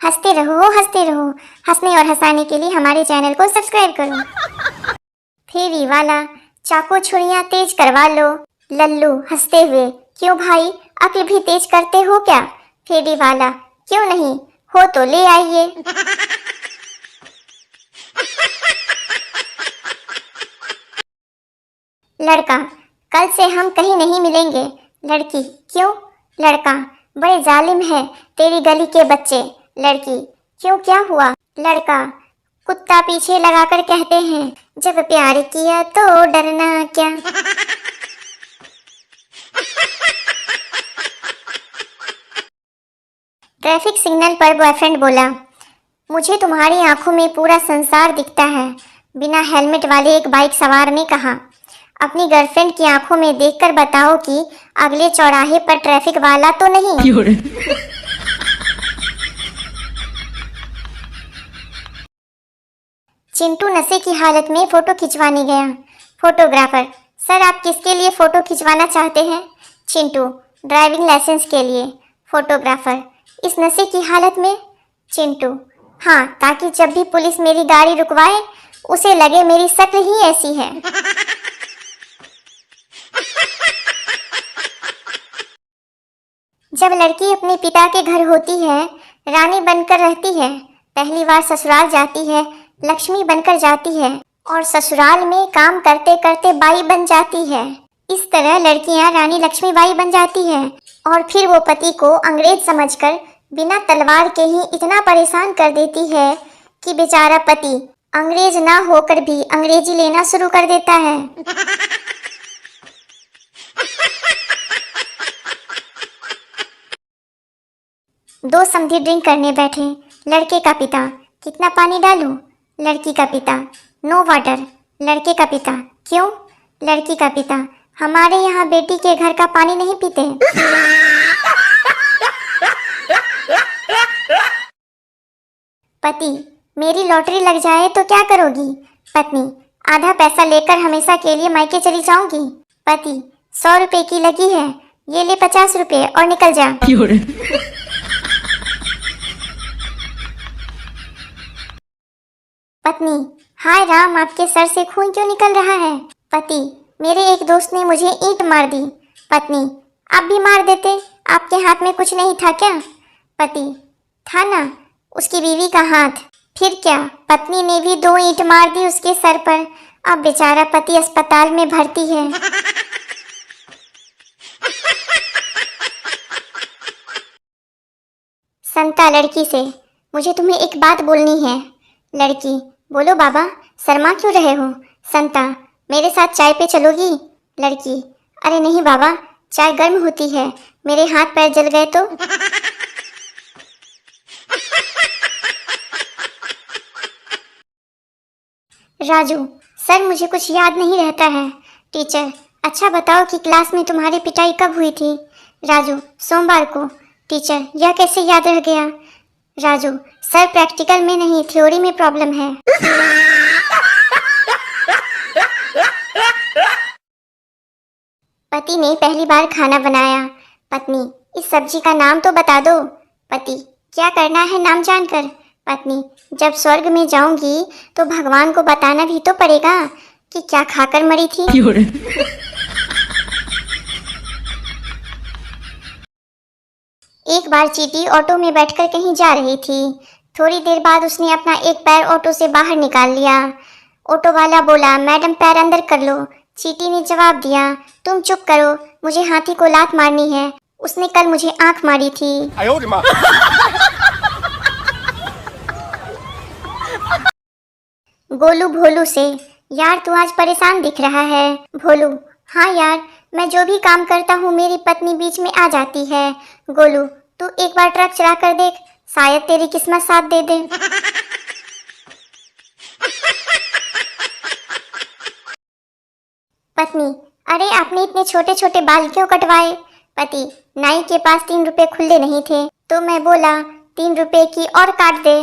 हंसते रहो हंसते रहो। हंसने और हंसाने के लिए हमारे चैनल को सब्सक्राइब करो। फेरी वाला चाकू छुरियां तेज करवा लो। लल्लू हंसते हुए, क्यों भाई अक्ल भी तेज करते हो क्या? फेरी वाला, क्यों नहीं, हो तो ले आइए। लड़का, कल से हम कहीं नहीं मिलेंगे। लड़की, क्यों? लड़का, बड़े जालिम है तेरी गली के बच्चे। लड़की, क्यों, क्या हुआ? लड़का, कुत्ता पीछे लगाकर कहते हैं, जब प्यार किया तो डरना क्या। ट्रैफिक सिग्नल पर बॉयफ्रेंड बोला, मुझे तुम्हारी आंखों में पूरा संसार दिखता है। बिना हेलमेट वाले एक बाइक सवार ने कहा, अपनी गर्लफ्रेंड की आंखों में देखकर बताओ कि अगले चौराहे पर ट्रैफिक वाला तो नहीं। चिंटू नशे की हालत में फोटो खिंचवाने गया। फोटोग्राफर, सर आप किसके लिए फोटो खिंचवाना चाहते हैं? चिंटू, ड्राइविंग लाइसेंस के लिए। फोटोग्राफर, इस नशे की हालत में? चिंटू, हाँ, ताकि जब भी पुलिस मेरी गाड़ी रुकवाए उसे लगे मेरी शक्ल ही ऐसी है। जब लड़की अपने पिता के घर होती है, रानी बनकर रहती है, पहली बार ससुराल जाती है, लक्ष्मी बनकर जाती है और ससुराल में काम करते करते बाई बन जाती है। इस तरह लड़कियां रानी लक्ष्मीबाई बन जाती हैं और फिर वो पति को अंग्रेज समझकर बिना तलवार के ही इतना परेशान कर देती है कि बेचारा पति अंग्रेज ना होकर भी अंग्रेजी लेना शुरू कर देता है। दो समधी ड्रिंक करने बैठे। लड़के का पिता, कितना पानी डालूं? लड़की का पिता, नो वाटर। लड़के का पिता, क्यों? लड़की का पिता, हमारे यहाँ बेटी के घर का पानी नहीं पीते। पति, मेरी लॉटरी लग जाए तो क्या करोगी? पत्नी, आधा पैसा लेकर हमेशा के लिए मायके चली जाऊंगी। पति, 100 रुपए की लगी है, ये ले 50 रुपए और निकल जा। पत्नी, हाय राम, आपके सर से खून क्यों निकल रहा है? पति, मेरे एक दोस्त ने मुझे ईंट मार दी। पत्नी, आप भी मार देते, आपके हाथ में कुछ नहीं था क्या? पति, था ना, उसकी बीवी का हाथ। फिर क्या, पत्नी ने भी 2 ईंट मार दी उसके सर पर। अब बेचारा पति अस्पताल में भर्ती है। संता लड़की से, मुझे तुम्हें एक बात बोलनी है। लड़की, बोलो बाबा, शर्मा क्यों रहे हो? संता, मेरे साथ चाय पे चलोगी? लड़की, अरे नहीं बाबा, चाय गर्म होती है, मेरे हाथ पैर जल गए तो। राजू, सर मुझे कुछ याद नहीं रहता है। टीचर, अच्छा बताओ कि क्लास में तुम्हारी पिटाई कब हुई थी? राजू, सोमवार को। टीचर, यह कैसे याद रह गया? राजू, सर प्रैक्टिकल में नहीं, थ्योरी में प्रॉब्लम है। पति ने पहली बार खाना बनाया। पत्नी, इस सब्जी का नाम तो बता दो। पति, क्या करना है नाम जानकर? पत्नी, जब स्वर्ग में जाऊंगी तो भगवान को बताना भी तो पड़ेगा कि क्या खाकर मरी थी। एक बार चींटी ऑटो में बैठकर कहीं जा रही थी। थोड़ी देर बाद उसने अपना एक पैर ऑटो से बाहर निकाल लिया। ऑटो वाला बोला, मैडम पैर अंदर कर लो। चींटी ने जवाब दिया, तुम चुप करो, मुझे हाथी को लात मारनी है, उसने कल मुझे आंख मारी थी। गोलू भोलू से, यार तू आज परेशान दिख रहा है। भोलू, हाँ यार, मैं जो भी काम करता हूँ मेरी पत्नी बीच में आ जाती है। गोलू, तू एक बार ट्रक चला कर देख, शायद तेरी किस्मत साथ दे दे। पत्नी, अरे आपने इतने छोटे छोटे बाल क्यों कटवाए? पति, नाई के पास 3 रुपए खुले नहीं थे तो मैं बोला 3 रुपए की और काट दे।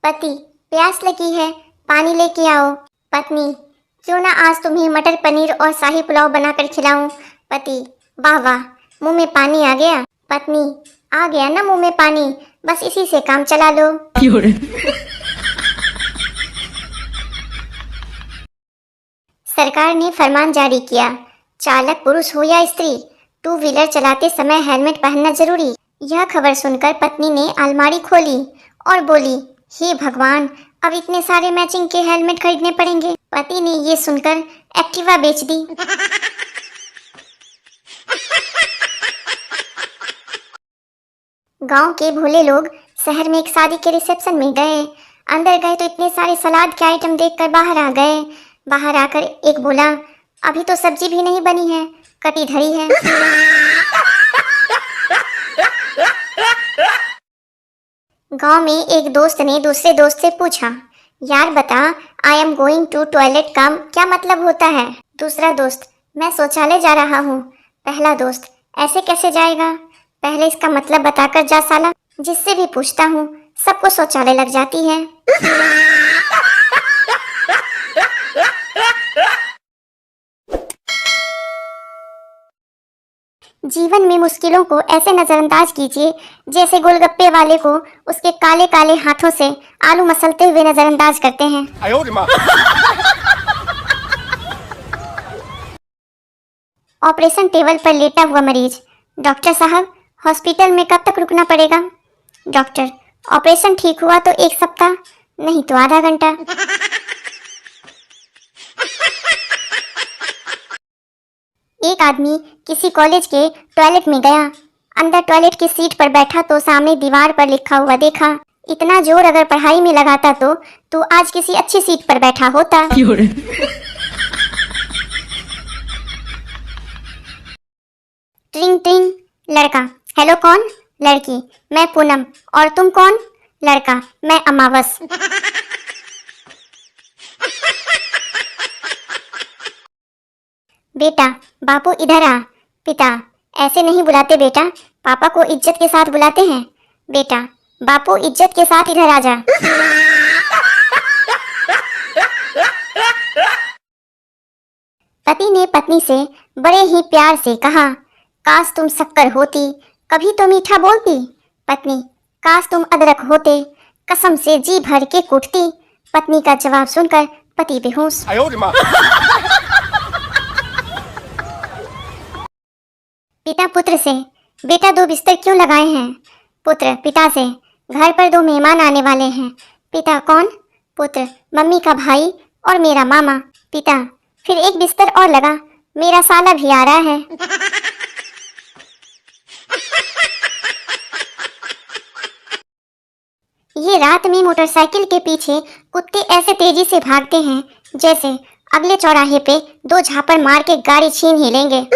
पति, प्यास लगी है, पानी लेके आओ। पत्नी, क्यों ना आज तुम्हें मटर पनीर और शाही पुलाव बनाकर खिलाऊं। पति, वाह वाह, मुंह में पानी आ गया। पत्नी, आ गया ना मुंह में पानी, बस इसी से काम चला लो। सरकार ने फरमान जारी किया, चालक पुरुष हो या स्त्री, टू व्हीलर चलाते समय हेलमेट पहनना जरूरी। यह खबर सुनकर पत्नी ने अलमारी खोली और बोली, हे भगवान, अब इतने सारे मैचिंग के हेलमेट खरीदने पड़ेंगे। पति ने ये सुनकर एक्टिवा बेच दी। गांव के भोले लोग शहर में एक शादी के रिसेप्शन में गए। अंदर गए तो इतने सारे सलाद के आइटम देखकर बाहर आ गए। बाहर आकर एक बोला, अभी तो सब्जी भी नहीं बनी है, कटी धरी है। गांव में एक दोस्त ने दूसरे दोस्त से पूछा, यार बता, I am going to toilet का क्या मतलब होता है? दूसरा दोस्त, मैं शौचालय जा रहा हूँ। पहला दोस्त, ऐसे कैसे जाएगा? पहले इसका मतलब बताकर जा साला, जिससे भी पूछता हूँ सबको शौचालय लग जाती है। जीवन में मुश्किलों को ऐसे नजरअंदाज कीजिए जैसे गोलगप्पे वाले को उसके काले काले हाथों से आलू मसलते हुए नजरअंदाज करते हैं। ऑपरेशन टेबल पर लेटा हुआ मरीज, डॉक्टर साहब, हॉस्पिटल में कब तक रुकना पड़ेगा? डॉक्टर, ऑपरेशन ठीक हुआ तो 1 सप्ताह, नहीं तो आधा घंटा। एक आदमी किसी कॉलेज के टॉयलेट में गया। अंदर टॉयलेट की सीट पर बैठा तो सामने दीवार पर लिखा हुआ देखा, इतना जोर अगर पढ़ाई में लगाता तो आज किसी अच्छी सीट पर बैठा होता। ट्रिंग ट्रिंग, लड़का, हेलो कौन? लड़की, मैं पूनम, और तुम कौन? लड़का, मैं अमावस। बेटा, बापू इधर आ। पिता, ऐसे नहीं बुलाते बेटा, पापा को इज्जत के साथ बुलाते हैं। बेटा, बापू इज्जत के साथ इधर आ जा। पति ने पत्नी से बड़े ही प्यार से कहा, काश तुम शक्कर होती, कभी तो मीठा बोलती। पत्नी, काश तुम अदरक होते, कसम से जी भर के कूटती। पत्नी का जवाब सुनकर पति बेहोश। पिता पुत्र से, बेटा 2 बिस्तर क्यों लगाए हैं? पुत्र पिता से, घर पर 2 मेहमान आने वाले हैं। पिता, कौन? पुत्र, मम्मी का भाई और मेरा मामा। पिता, फिर 1 बिस्तर और लगा, मेरा साला भी आ रहा है। ये रात में मोटरसाइकिल के पीछे कुत्ते ऐसे तेजी से भागते हैं जैसे अगले चौराहे पे 2 झापड़ मार के गाड़ी छीन ही लेंगे।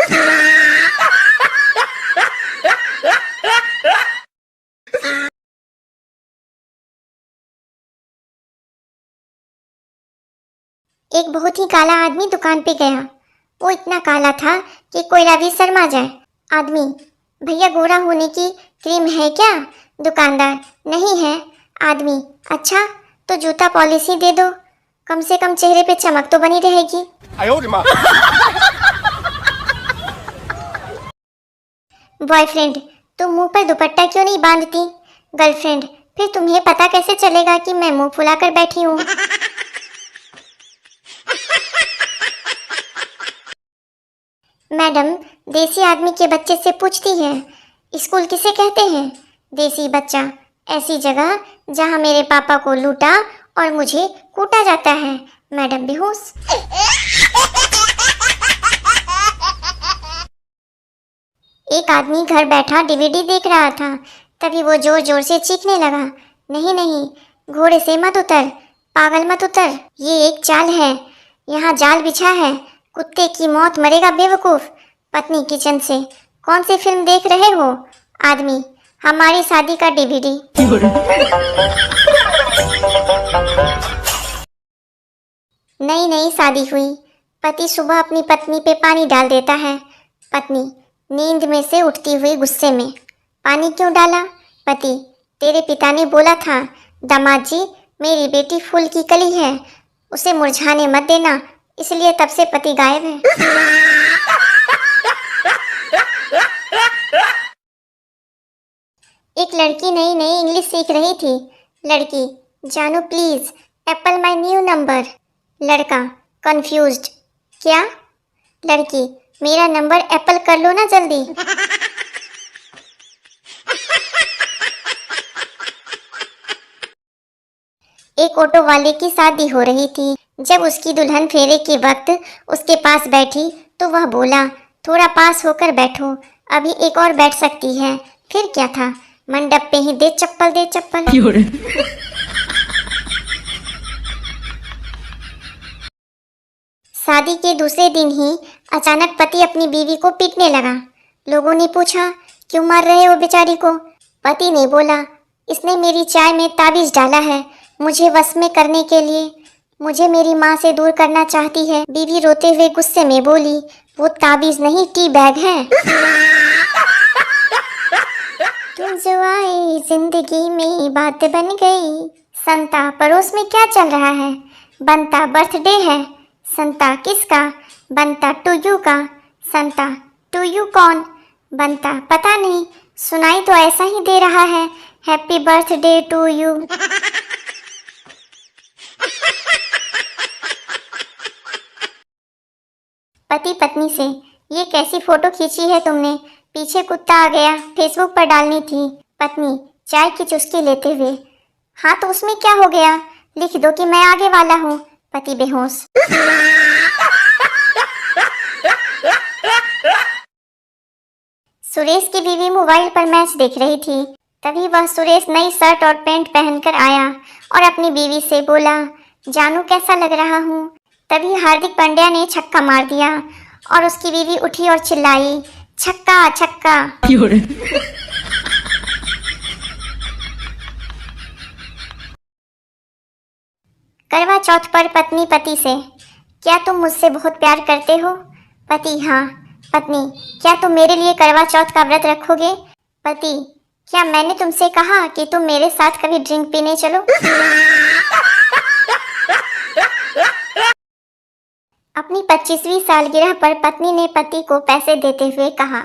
एक बहुत ही काला आदमी दुकान पे गया। वो इतना काला था कि कोयला भी शर्मा जाए। आदमी, भैया गोरा होने की क्रीम है क्या? दुकानदार, नहीं है। आदमी, अच्छा तो जूता पॉलिसी दे दो, कम से कम चेहरे पे चमक तो बनी रहेगी। बॉयफ्रेंड, तुम मुंह पर दुपट्टा क्यों नहीं बांधती? गर्लफ्रेंड, फिर तुम्हें पता कैसे चलेगा कि मैं मुंह फुलाकर बैठी हूँ? मैडम, देसी आदमी के बच्चे से पूछती है, स्कूल किसे कहते हैं? देसी बच्चा, ऐसी जगह जहाँ मेरे पापा को लूटा और मुझे कूटा जाता है। मैडम बेहोश। एक आदमी घर बैठा डीवीडी देख रहा था, तभी वो जोर जोर से चीखने लगा, नहीं नहीं, घोड़े से मत उतर, पागल मत उतर, ये एक चाल है, यहाँ जाल बिछा है, कुत्ते की मौत मरेगा बेवकूफ। पत्नी किचन से, कौन सी फिल्म देख रहे हो? आदमी, हमारी शादी का डीवीडी। नई नई शादी हुई, पति सुबह अपनी पत्नी पे पानी डाल देता है। पत्नी नींद में से उठती हुई गुस्से में, पानी क्यों डाला? पति, तेरे पिता ने बोला था दामाद जी, मेरी बेटी फूल की कली है, उसे मुरझाने मत देना, इसलिए तब से पति गायब है। एक लड़की नई नई इंग्लिश सीख रही थी। लड़की, जानू please Apple my new number. लड़का कंफ्यूज्ड, क्या? लड़की, मेरा नंबर एप्पल कर लो ना जल्दी। एक ऑटो वाले की शादी हो रही थी। जब उसकी दुल्हन फेरे के वक्त उसके पास बैठी तो वह बोला, थोड़ा पास होकर बैठो, अभी एक और बैठ सकती है। फिर क्या था, मंडप पे ही दे चप्पल दे चप्पल। शादी के दूसरे दिन ही अचानक पति अपनी बीवी को पीटने लगा। लोगों ने पूछा, क्यों मार रहे हो बेचारी को? पति ने बोला, इसने मेरी चाय में ताबीज डाला है, मुझे वश में करने के लिए। मुझे मेरी माँ से दूर करना चाहती है। बीवी रोते हुए गुस्से में बोली, वो ताबीज नहीं, टी बैग है। तुम जो आए जिंदगी में बात बन गई। संता, पड़ोस में क्या चल रहा है? बनता, बर्थडे है। संता, किसका? बनता, टू यू का। संता, टू यू कौन? बनता, पता नहीं, सुनाई तो ऐसा ही दे रहा है, हैप्पी बर्थडे टू यू। पति पत्नी से, ये कैसी फोटो खींची है तुमने? पीछे कुत्ता आ गया, फेसबुक पर डालनी थी। पत्नी चाय की चुस्की लेते हुए, हाँ तो उसमें क्या हो गया, लिख दो कि मैं आगे वाला हूँ। पति बेहोश। सुरेश की बीवी मोबाइल पर मैच देख रही थी। तभी वह सुरेश नई शर्ट और पैंट पहनकर आया और अपनी बीवी से बोला, जानू कैसा लग रहा हूँ? तभी हार्दिक पांड्या ने छक्का मार दिया और उसकी बीवी उठी और चिल्लाई, छक्का छक्का। करवा चौथ पर पत्नी पति से, क्या तुम मुझसे बहुत प्यार करते हो? पति, हाँ। पत्नी, क्या तुम मेरे लिए करवा चौथ का व्रत रखोगे? पति, क्या मैंने तुमसे कहा कि तुम मेरे साथ कभी ड्रिंक पीने चलो? अपनी 25वीं सालगिरह पर पत्नी ने पति को पैसे देते हुए कहा,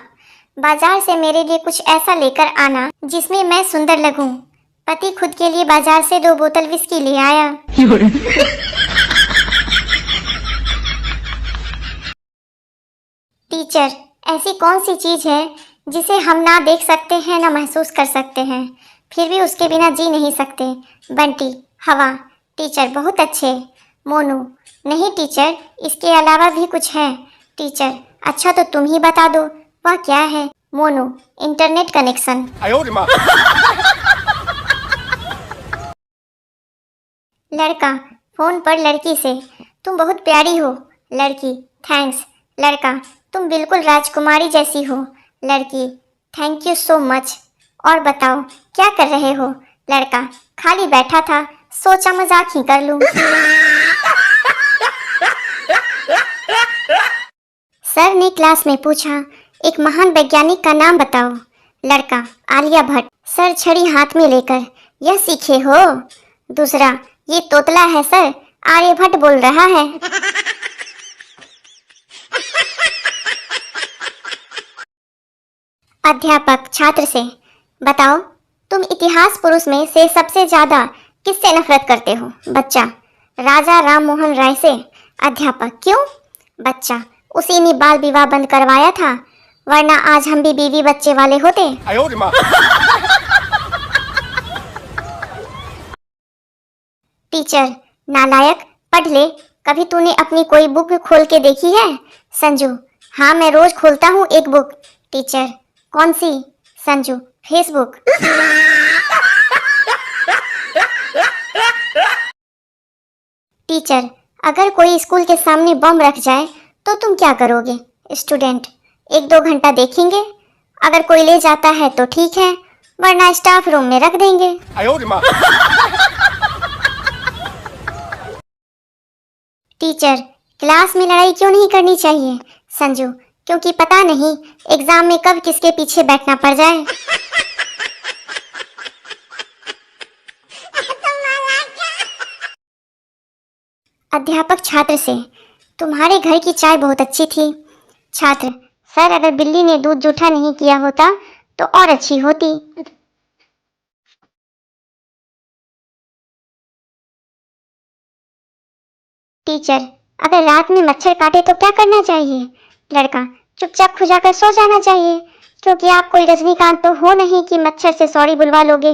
बाजार से मेरे लिए कुछ ऐसा लेकर आना जिसमें मैं सुंदर लगूं। पति खुद के लिए बाजार से 2 बोतल विस्की ले आया। टीचर, ऐसी कौन सी चीज है जिसे हम ना देख सकते हैं ना महसूस कर सकते हैं, फिर भी उसके बिना जी नहीं सकते? बंटी, हवा। टीचर, बहुत अच्छे। मोनू, नहीं टीचर, इसके अलावा भी कुछ है। टीचर, अच्छा तो तुम ही बता दो, वह क्या है? Monu, internet connection. लड़का फोन पर लड़की से, तुम बहुत प्यारी हो। लड़की, थैंक्स। लड़का, तुम बिल्कुल राजकुमारी जैसी हो। लड़की, थैंक यू सो मच। और बताओ क्या कर रहे हो? लड़का, खाली बैठा था, सोचा मजाक ही कर लूं। सर ने क्लास में पूछा, एक महान वैज्ञानिक का नाम बताओ। लड़का, आलिया भट्ट। सर छड़ी हाथ में लेकर, यह सीखे हो? दूसरा, ये तोतला है सर, आर्यभट्ट बोल रहा है। अध्यापक छात्र से, बताओ तुम इतिहास पुरुष में से सबसे ज्यादा किससे नफरत करते हो? बच्चा, राजा राम मोहन राय से। अध्यापक, क्यों? बच्चा, उसी ने बाल विवाह बंद करवाया था, वरना आज हम भी बीवी बच्चे वाले होते। टीचर, नालायक, पढ़ ले, कभी तूने अपनी कोई बुक खोल के देखी है? संजू, हाँ मैं रोज खोलता हूँ एक बुक। टीचर, कौन सी? संजू, फेसबुक। टीचर, अगर कोई स्कूल के सामने बम रख जाए तो तुम क्या करोगे? स्टूडेंट, 1-2 घंटा देखेंगे, अगर कोई ले जाता है तो ठीक है, वरना स्टाफ रूम में रख देंगे। टीचर, क्लास में लड़ाई क्यों नहीं करनी चाहिए? संजू, क्योंकि पता नहीं एग्जाम में कब किसके पीछे बैठना पड़ जाए। अध्यापक छात्र से, तुम्हारे घर की चाय बहुत अच्छी थी। छात्र, सर अगर बिल्ली ने दूध जूठा नहीं किया होता तो और अच्छी होती। टीचर, अगर रात में मच्छर काटे तो क्या करना चाहिए? लड़का, चुपचाप खुजाकर सो जाना चाहिए, क्योंकि आप कोई रजनीकांत तो हो नहीं कि मच्छर से सॉरी बुलवा लोगे।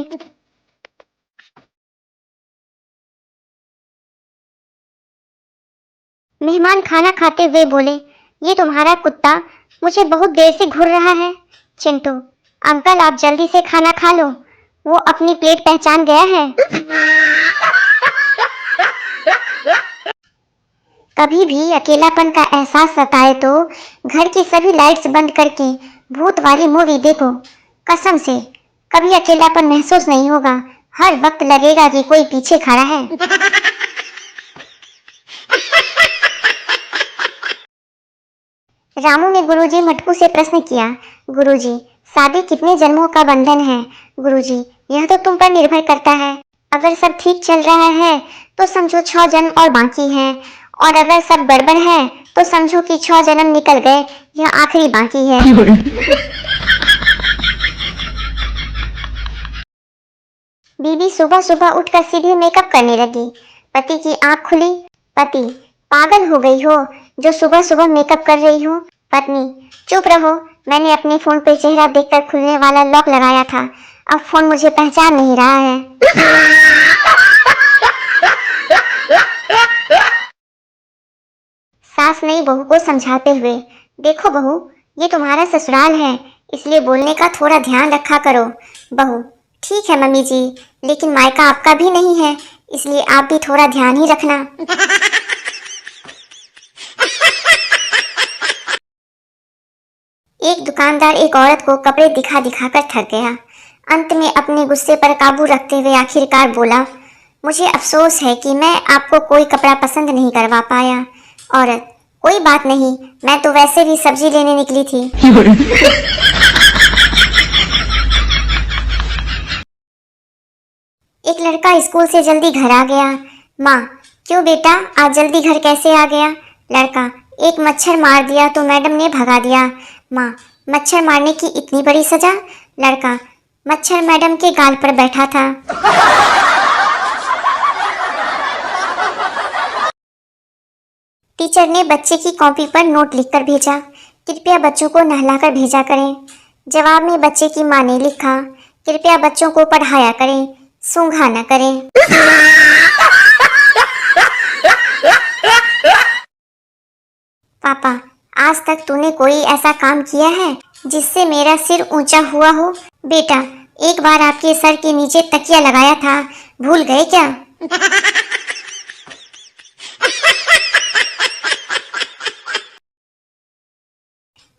मेहमान खाना खाते हुए बोले, ये तुम्हारा कुत्ता मुझे बहुत देर से घूर रहा है। चिंटू, अंकल आप जल्दी से खाना खा लो, वो अपनी प्लेट पहचान गया है। कभी भी अकेलापन का एहसास सताए तो घर की सभी लाइट्स बंद करके भूत वाली मूवी देखो। कसम से कभी अकेलापन महसूस नहीं होगा, हर वक्त लगेगा कि कोई पीछे खड़ा है। रामू ने गुरुजी मटकू से प्रश्न किया, गुरुजी, शादी कितने जन्मों का बंधन है? गुरुजी, यह तो तुम पर निर्भर करता है। अगर सब ठीक चल रहा है तो समझो 6 जन्म और बाकी हैं, और अगर सब गड़बड़ है तो समझो कि 6 जन्म निकल गए, यह आखिरी बाकी है। बीबी सुबह सुबह उठकर सीधे मेकअप करने लगी। पति की आंख खुली। पति, पागल हो गई हो जो सुबह सुबह मेकअप कर रही हो? पत्नी, चुप रहो, मैंने अपने फोन पे चेहरा देखकर खुलने वाला लॉक लगाया था, अब फोन मुझे पहचान नहीं रहा है। सास नई बहू को समझाते हुए, देखो बहू, ये तुम्हारा ससुराल है, इसलिए बोलने का थोड़ा ध्यान रखा करो। बहू, ठीक है मम्मी जी, लेकिन मायका आपका भी नहीं है, इसलिए आप भी थोड़ा ध्यान ही रखना। एक दुकानदार एक औरत को कपड़े दिखा दिखा कर थक गया। अंत में अपने गुस्से पर काबू रखते हुए आखिरकार बोला, मुझे अफसोस है कि मैं आपको कोई कपड़ा पसंद नहीं करवा पाया। औरत, कोई बात नहीं, मैं तो वैसे भी सब्जी लेने निकली थी। एक लड़का स्कूल से जल्दी घर आ गया। माँ, क्यों बेटा आज जल्दी घर कैसे आ गया? लड़का, एक मच्छर मार दिया तो मैडम ने भगा दिया। माँ, मच्छर मारने की इतनी बड़ी सजा? लड़का, मच्छर मैडम के गाल पर बैठा था। टीचर ने बच्चे की कॉपी पर नोट लिखकर भेजा, कृपया बच्चों को नहलाकर भेजा करें। जवाब में बच्चे की माँ ने लिखा, कृपया बच्चों को पढ़ाया करें, सूंघा न करें। पापा, आज तक तूने कोई ऐसा काम किया है जिससे मेरा सिर ऊंचा हुआ हो? बेटा, एक बार आपके सर के नीचे तकिया लगाया था, भूल गए क्या?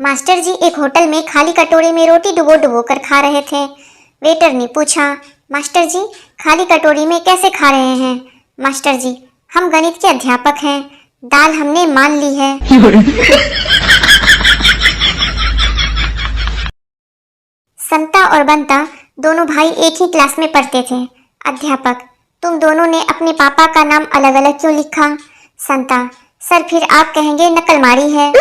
मास्टर जी एक होटल में खाली कटोरे में रोटी डुबो डुबो कर खा रहे थे। वेटर ने पूछा, मास्टर जी खाली कटोरी में कैसे खा रहे हैं? मास्टर जी, हम गणित के अध्यापक हैं, दाल हमने मान ली है। संता और बंता दोनों भाई एक ही क्लास में पढ़ते थे। अध्यापक, तुम दोनों ने अपने पापा का नाम अलग अलग क्यों लिखा? संता, सर फिर आप कहेंगे नकल मारी है।